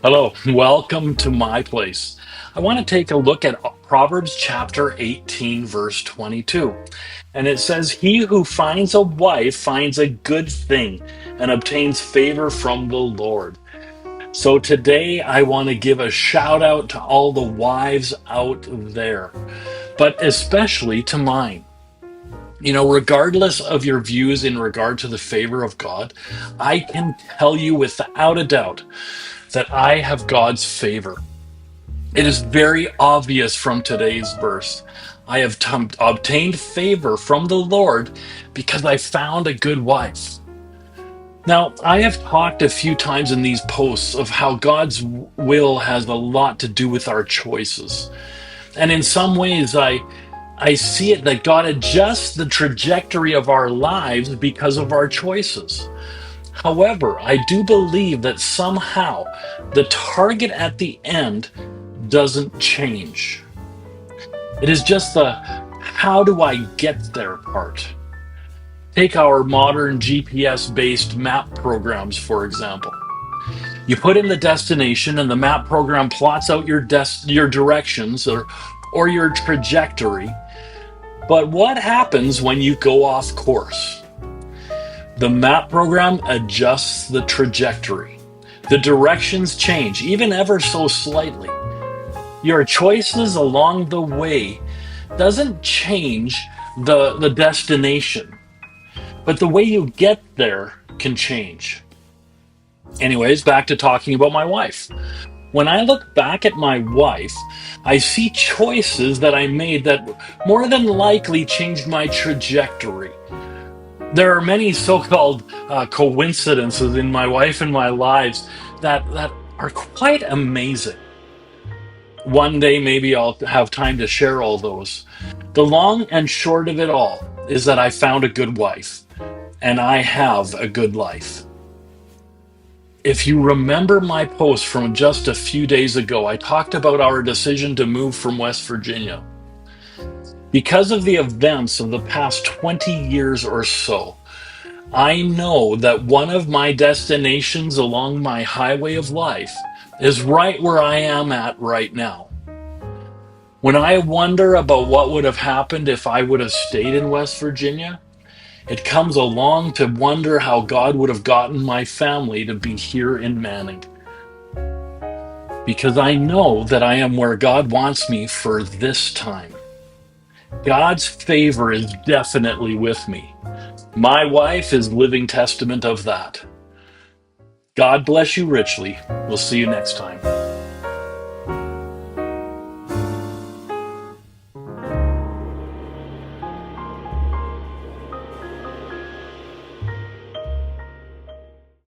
Hello, welcome to my place. I want to take a look at Proverbs chapter 18, verse 22. And it says, "He who finds a wife finds a good thing and obtains favor from the Lord." So today I want to give a shout out to all the wives out there, but especially to mine. Regardless of your views in regard to the favor of God, I can tell you without a doubt that I have God's favor. It is very obvious from today's verse. I have obtained favor from the Lord because I found a good wife. Now, I have talked a few times in these posts of how God's will has a lot to do with our choices. And in some ways, I see it that God adjusts the trajectory of our lives because of our choices. However, I do believe that somehow the target at the end doesn't change. It is just the how do I get there part. Take our modern GPS based map programs, for example. You put in the destination, and the map program plots out your directions or your trajectory. But what happens when you go off course? The map program adjusts the trajectory. The directions change, even ever so slightly. Your choices along the way doesn't change the destination, but the way you get there can change. Anyways, back to talking about my wife. When I look back at my wife, I see choices that I made that more than likely changed my trajectory. There are many so-called coincidences in my wife and my lives that are quite amazing. One day, maybe I'll have time to share all those. The long and short of it all is that I found a good wife, and I have a good life. If you remember my post from just a few days ago, I talked about our decision to move from West Virginia. Because of the events of the past 20 years or so, I know that one of my destinations along my highway of life is right where I am at right now. When I wonder about what would have happened if I would have stayed in West Virginia, it comes along to wonder how God would have gotten my family to be here in Manning. Because I know that I am where God wants me for this time. God's favor is definitely with me. My wife is living testament of that. God bless you richly. We'll see you next time.